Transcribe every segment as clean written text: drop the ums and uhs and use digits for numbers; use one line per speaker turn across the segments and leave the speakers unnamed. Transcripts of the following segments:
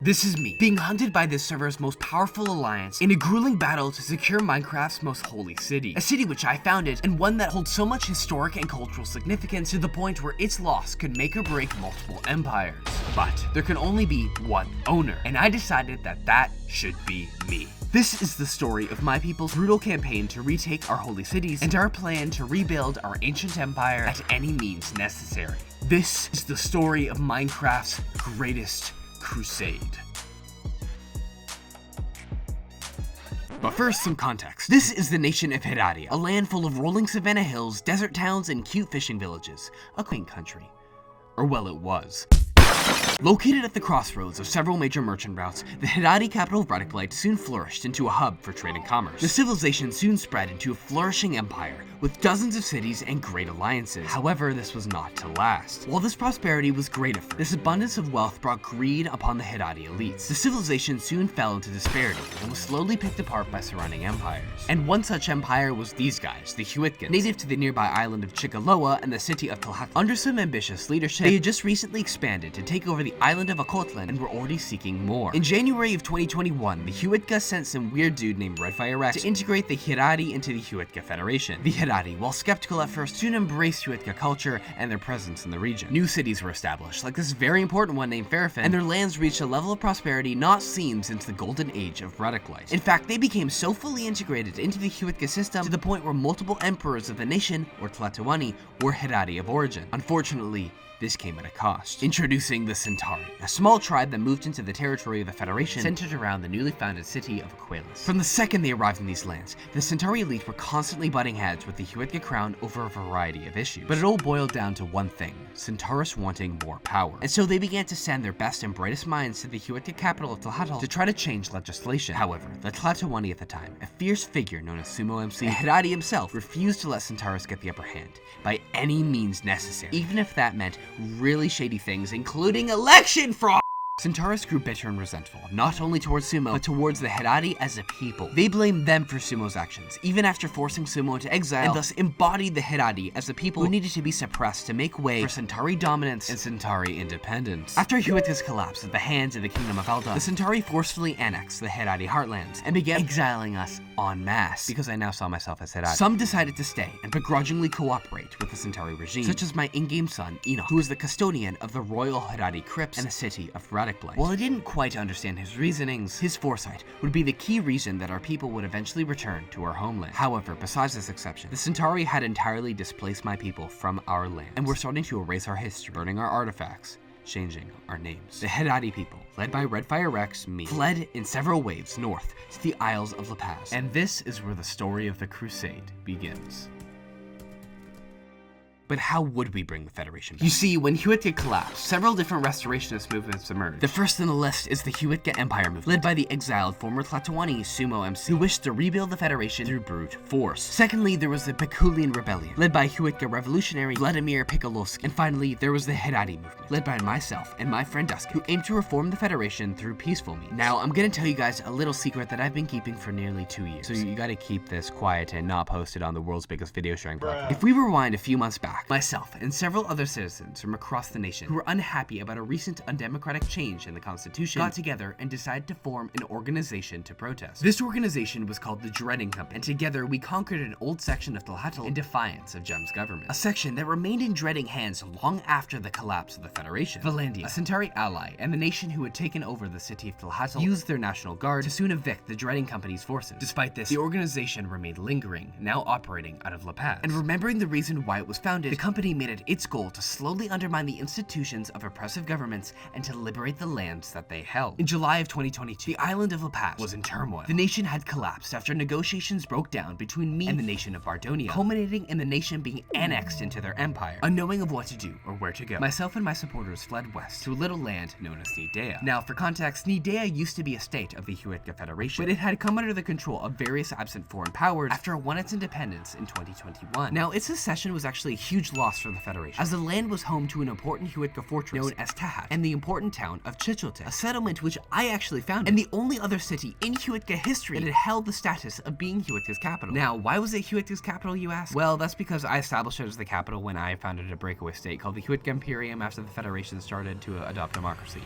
This is me, being hunted by this server's most powerful alliance in a grueling battle to secure Minecraft's most holy city. A city which I founded, and one that holds so much historic and cultural significance to the point where its loss could make or break multiple empires. But there can only be one owner, and I decided that that should be me. This is the story of my people's brutal campaign to retake our holy cities and our plan to rebuild our ancient empire at any means necessary. This is the story of Minecraft's greatest crusade. But first, some context. This is the nation of Padia, a land full of rolling savanna hills, desert towns, and cute fishing villages. A quaint country. Or well, it was. Located at the crossroads of several major merchant routes, the Padia capital of RedFireRex soon flourished into a hub for trade and commerce. The civilization soon spread into a flourishing empire, with dozens of cities and great alliances. However, this was not to last. While this prosperity was great at first, this abundance of wealth brought greed upon the Padia elites. The civilization soon fell into disparity and was slowly picked apart by surrounding empires. And one such empire was these guys, the Huitgans, native to the nearby island of Chicaloa and the city of Tlahatl. Under some ambitious leadership, they had just recently expanded to take over the island of Acotlan and were already seeking more. In January of 2021, the Huitga sent some weird dude named RedFireRex to integrate the Padia into the Huitga Federation. The Padia, while skeptical at first, soon embraced Huitga culture and their presence in the region. New cities were established, like this very important one named Farafin, and their lands reached a level of prosperity not seen since the golden age of RedFireRex. In fact, they became so fully integrated into the Huitga system to the point where multiple emperors of the nation, or Tlatoani, were Padia of origin. Unfortunately, this came at a cost. Introducing the Centauri, a small tribe that moved into the territory of the Federation centered around the newly founded city of Aquelas. From the second they arrived in these lands, the Centauri elite were constantly butting heads with the Huitga crown over a variety of issues. But it all boiled down to one thing: Centaurus wanting more power. And so they began to send their best and brightest minds to the Huitga capital of Tlahatl to try to change legislation. However, the Tlatoani at the time, a fierce figure known as Sumo MC, and Padia himself, refused to let Centaurus get the upper hand by any means necessary, even if that meant really shady things, including election fraud. Centaurus grew bitter and resentful, not only towards Sumo, but towards the Padia as a people. They blamed them for Sumo's actions, even after forcing Sumo into exile, and thus embodied the Padia as a people who needed to be suppressed to make way for Centauri dominance and Centauri independence. After Huitga's collapse at the hands of the Kingdom of Elda, the Centauri forcefully annexed the Padia heartlands and began exiling us en masse, because I now saw myself as Padia. Some decided to stay and begrudgingly cooperate with the Centauri regime, such as my in-game son, Enoch, who was the custodian of the royal Padia crypts and the city of RedFireRex. While I didn't quite understand his reasonings, his foresight would be the key reason that our people would eventually return to our homeland. However, besides this exception, the Centauri had entirely displaced my people from our land, and were starting to erase our history, burning our artifacts, changing our names. The Padia people, led by RedFireRex, me, fled in several waves north to the Isles of La Paz. And this is where the story of the Crusade begins. But how would we bring the Federation back? You see, when Huitga collapsed, several different restorationist movements emerged. The first on the list is the Huitga Empire movement, led by the exiled former Tlatoani Sumo MC, who wished to rebuild the Federation through brute force. Secondly, there was the Peculian Rebellion, led by Huitga revolutionary Vladimir Pikolowski. And finally, there was the Padia movement, led by myself and my friend Dusk, who aimed to reform the Federation through peaceful means. Now, I'm gonna tell you guys a little secret that I've been keeping for nearly 2 years, so you gotta keep this quiet and not posted on the world's biggest video sharing platform. If we rewind a few months back, myself and several other citizens from across the nation who were unhappy about a recent undemocratic change in the Constitution got together and decided to form an organization to protest. This organization was called the Dreading Company, and together we conquered an old section of Tlahatl in defiance of Jem's government, a section that remained in dreading hands long after the collapse of the Federation. Valandia, a Centauri ally and the nation who had taken over the city of Tlahatl, used their national guard to soon evict the Dreading Company's forces. Despite this, the organization remained lingering, now operating out of La Paz. And remembering the reason why it was founded, the company made it its goal to slowly undermine the institutions of oppressive governments and to liberate the lands that they held. In July of 2022, the island of La Paz was in turmoil. The nation had collapsed after negotiations broke down between me and the nation of Bardonia, culminating in the nation being annexed into their empire. Unknowing of what to do or where to go, myself and my supporters fled west to a little land known as Nidea. Now, for context, Nidea used to be a state of the Huitga Federation, but it had come under the control of various absent foreign powers after it won its independence in 2021. Now, its secession was actually a huge loss for the Federation, as the land was home to an important Huitga fortress known as Tahat, and the important town of Chichote, a settlement which I actually founded, and the only other city in Huitga history that had held the status of being Huitga's capital. Now, why was it Huitga's capital, you ask? Well, that's because I established it as the capital when I founded a breakaway state called the Huitga Imperium after the Federation started to adopt democracy.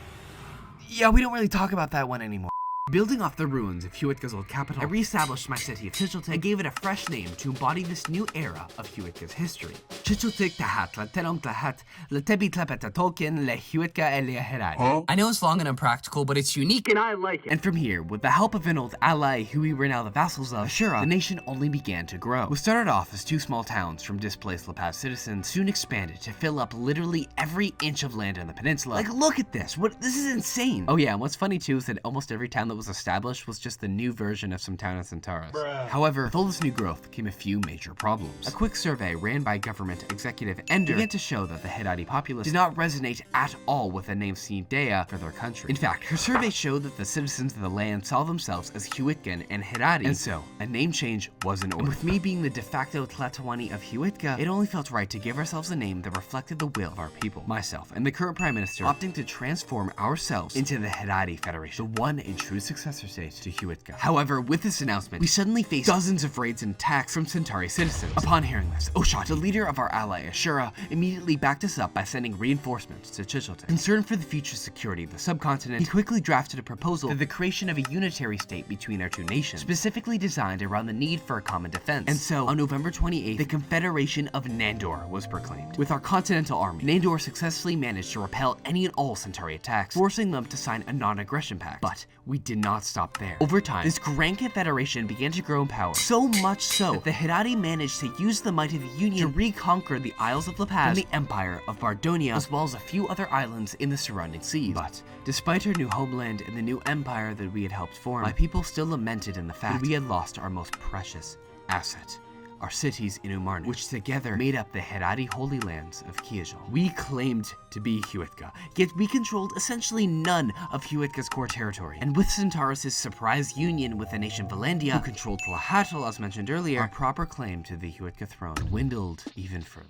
Yeah, we don't really talk about that one anymore. Building off the ruins of Huitka's old capital, I re-established my city of Chilchotek and gave it a fresh name to embody this new era of Huitka's history. Chilchotek tahat la tenom tahat la tebi tlepeta token le Huitka elia herad.
I know it's long and unpractical, but it's unique and I like it.
And from here, with the help of an old ally who we were now the vassals of, Ashura, the nation only began to grow. We started off as 2 small towns from displaced La Paz citizens, soon expanded to fill up literally every inch of land on the peninsula. Like, look at this, this is insane. Oh yeah, and what's funny too is that almost every town that was established was just the new version of some town in Centauri. However, with all this new growth came a few major problems. A quick survey ran by government executive Ender began to show that the Herati populace did not resonate at all with the name Sinidea for their country. In fact, her survey showed that the citizens of the land saw themselves as Huitcan and Herati, and so a name change was in order. And with me being the de facto Tlatoani of Huitka, it only felt right to give ourselves a name that reflected the will of our people. Myself and the current Prime Minister opting to transform ourselves into the Herati Federation, the one and true successor state to Huitka. However, with this announcement, we suddenly faced dozens of raids and attacks from Centauri citizens. Upon hearing this, Oshat, the leader of our ally Ashura, immediately backed us up by sending reinforcements to Chilchotek. Concerned for the future security of the subcontinent, he quickly drafted a proposal for the creation of a unitary state between our 2 nations, specifically designed around the need for a common defense. And so, on November 28th, the Confederation of Nandor was proclaimed. With our continental army, Nandor successfully managed to repel any and all Centauri attacks, forcing them to sign a non-aggression pact. But we did not stop there. Over time, this Grand Confederation began to grow in power, so much so that the Herati managed to use the might of the Union to reconquer the Isles of La Paz and the Empire of Bardonia, as well as a few other islands in the surrounding seas. But despite our new homeland and the new empire that we had helped form, my people still lamented in the fact that we had lost our most precious asset, our cities in Umarna, which together made up the Herati Holy Lands of Kiajal. We claimed to be Huitka, yet we controlled essentially none of Huitka's core territory. And with Centaurus' surprise union with the nation Valandia, who controlled Tlahatl as mentioned earlier, our proper claim to the Huitka throne dwindled even further.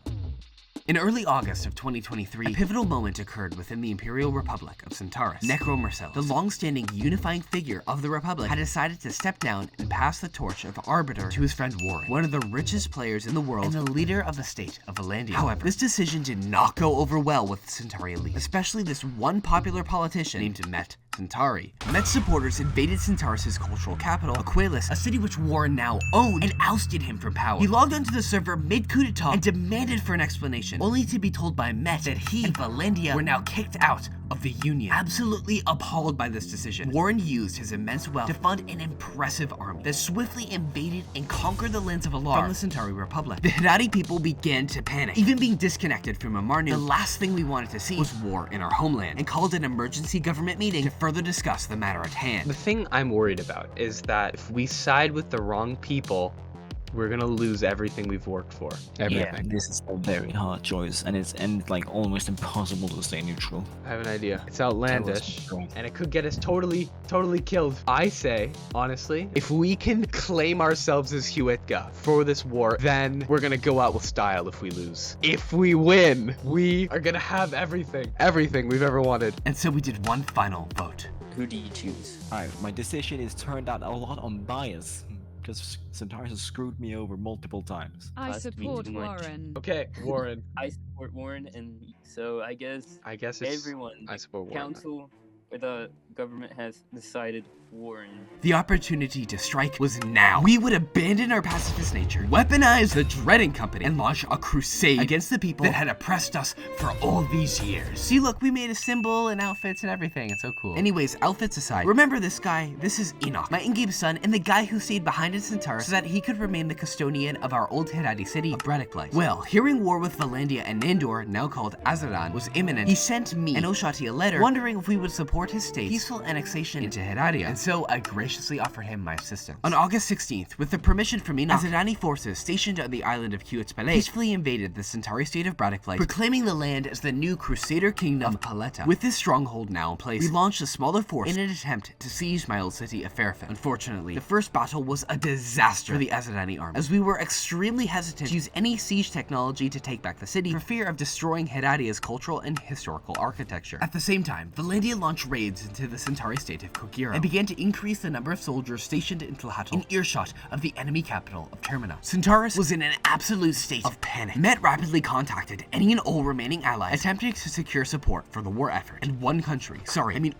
In early August of 2023, a pivotal moment occurred within the Imperial Republic of Centaurus. Necro Marcellus, the long-standing unifying figure of the Republic, had decided to step down and pass the torch of Arbiter to his friend Warren, one of the richest players in the world and the leader of the state of Valandia. However, this decision did not go over well with the Centauri elite, especially this one popular politician named Met Centauri. Met's supporters invaded Centaurus' cultural capital, Aquilus, a city which Warren now owned, and ousted him from power. He logged onto the server mid-coup d'etat and demanded for an explanation, only to be told by Met that he and Valandia were now kicked out of the Union. Absolutely appalled by this decision, Warren used his immense wealth to fund an impressive army that swiftly invaded and conquered the lands of Alar from the Centauri Republic. The Herati people began to panic. Even being disconnected from Amarnu, the last thing we wanted to see was war in our homeland, and called an emergency government meeting to further discuss the matter at hand.
The thing I'm worried about is that if we side with the wrong people, we're gonna lose everything we've worked for.
Yeah, this is a very hard choice, and it's like almost impossible to stay neutral.
I have an idea. It's outlandish, and it could get us totally killed. I say, honestly, if we can claim ourselves as Huitka for this war, then we're gonna go out with style if we lose. If we win, we are gonna have everything we've ever wanted.
And so we did one final vote.
Who do you choose? Alright, my decision is turned out a lot on bias, because Centaurus has screwed me over multiple times.
I support Warren.
Okay, Warren.
I support Warren, and so I guess
it's
everyone,
I support Warren.
council or the government has decided Warren.
The opportunity to strike was now. We would abandon our pacifist nature, weaponize the Dreading Company, and launch a crusade against the people that had oppressed us for all these years. See, look, we made a symbol and outfits and everything. It's so cool. Anyways, outfits aside, remember this guy? This is Enoch, my in-game son, and the guy who stayed behind in Centaurus so that he could remain the custodian of our old Herati city of Braddock. Well, hearing war with Valandia and Nandor, now called Azadan, was imminent, he sent me and Oshati a letter wondering if we would support his state's peaceful annexation into Heradia, and so I graciously offered him my assistance. On August 16th, with the permission from Enoch, Azadani forces stationed on the island of Huitzpalais peacefully invaded the Centauri state of Braddock, proclaiming the land as the new Crusader Kingdom of Paletta. With this stronghold now in place, we launched a smaller force in an attempt to seize my old city of Fairfin. Unfortunately, the first battle was a disaster for the Azadani army, as we were extremely hesitant to use any siege technology to take back the city for fear of destroying Heradia's cultural and historical architecture. At the same time, Valandia launched raids into the Centauri state of Kokiro and began to increase the number of soldiers stationed in Tlahatl in earshot of the enemy capital of Termina. Centaurus was in an absolute state of panic. Met rapidly contacted any and all remaining allies, attempting to secure support for the war effort, and one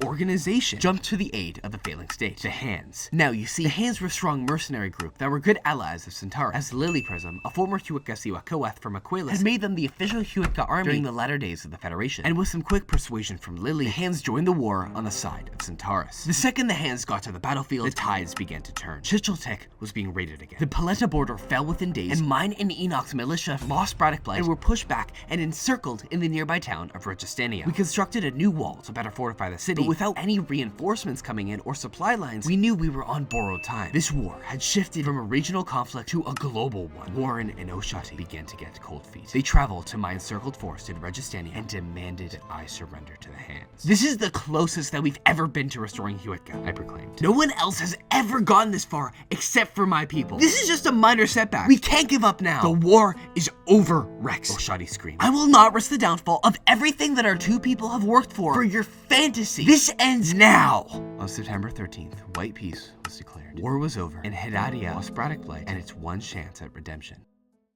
organization jumped to the aid of the failing state, the Hands. Now you see, the Hands were a strong mercenary group that were good allies of Centaurus, as Lily Prism, a former Huitka Siwa Coeth from Aquilus, had made them the official Huitka army during the latter days of the Federation, and with some quick persuasion from Lily, the Hands joined the war on the side of Centaurus. The second the Hands got to the battlefield, the tides began to turn. Chicheltek was being raided again. The Paletta border fell within days, and mine and Enoch's militia lost Braddock Blight and were pushed back and encircled in the nearby town of Registania. We constructed a new wall to better fortify the city, but without any reinforcements coming in or supply lines, we knew we were on borrowed time. This war had shifted from a regional conflict to a global one. Warren and Oshati began to get cold feet. They traveled to my encircled forest in Registania and demanded that I surrender to the Hands. This is the closest that we've ever been to restoring Huitka, I proclaimed. No one else has ever gone this far except for my people. This is just a minor setback. We can't give up now. The war is over, Rex, Oshati screamed. I will not risk the downfall of everything that our two people have worked for your fantasy. This ends now. On September 13th, white peace was declared. War was over, and Hedadia lost Braddock Blight and its one chance at redemption.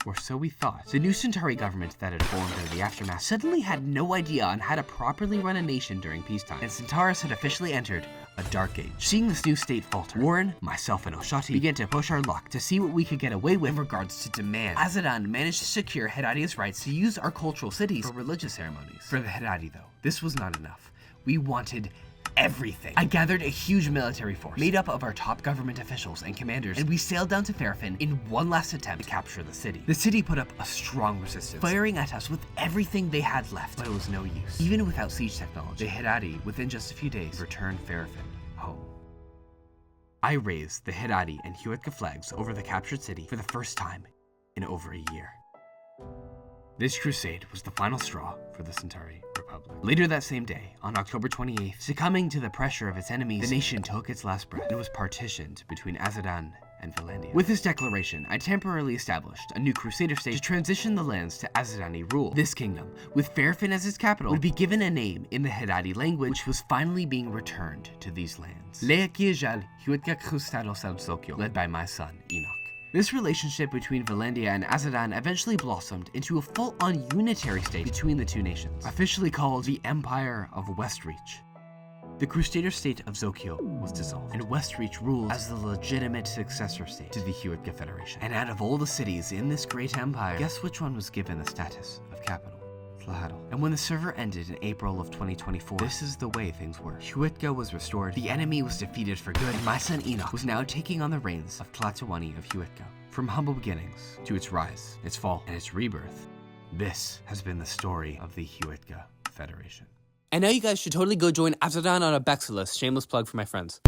Or so we thought. The new Centauri government that had formed out of the aftermath suddenly had no idea on how to properly run a nation during peacetime, and Centaurus had officially entered a dark age. Seeing this new state falter, Warren, myself, and Oshati began to push our luck to see what we could get away with in regards to demand. Azadan managed to secure Hedadia's rights to use our cultural cities for religious ceremonies. For the Hedadi, though, this was not enough. We wanted everything. I gathered a huge military force made up of our top government officials and commanders, and we sailed down to Fairfin in one last attempt to capture the city. The city put up a strong resistance, firing at us with everything they had left, but it was no use. Even without siege technology, the Hedadi, within just a few days, returned Fairfin home. I raised the Hedadi and Huitka flags over the captured city for the first time in over a year. This crusade was the final straw for the Centauri Republic. Later that same day, on October 28th, succumbing to the pressure of its enemies, the nation took its last breath and was partitioned between Azadan and Valandia. With this declaration, I temporarily established a new Crusader state to transition the lands to Azadani rule. This kingdom, with Fairfin as its capital, would be given a name in the Hedadi language, which was finally being returned to these lands. Leakijal Huitka Crusado Salsokyo, led by my son, Enoch. This relationship between Valandia and Azadan eventually blossomed into a full-on unitary state between the two nations, officially called the Empire of Westreach. The Crusader state of Zokyo was dissolved, and Westreach ruled as the legitimate successor state to the Huitka Federation. And out of all the cities in this great empire, guess which one was given the status of capital? Tlahatl. And when the server ended in April of 2024, this is the way things were. Huitka was restored, the enemy was defeated for good, and my son Enoch was now taking on the reins of Tlatoani of Huitka. From humble beginnings to its rise, its fall, and its rebirth, this has been the story of the Huitka Federation.
And now you guys should totally go join Azadan on a Bexilus. Shameless plug for my friends.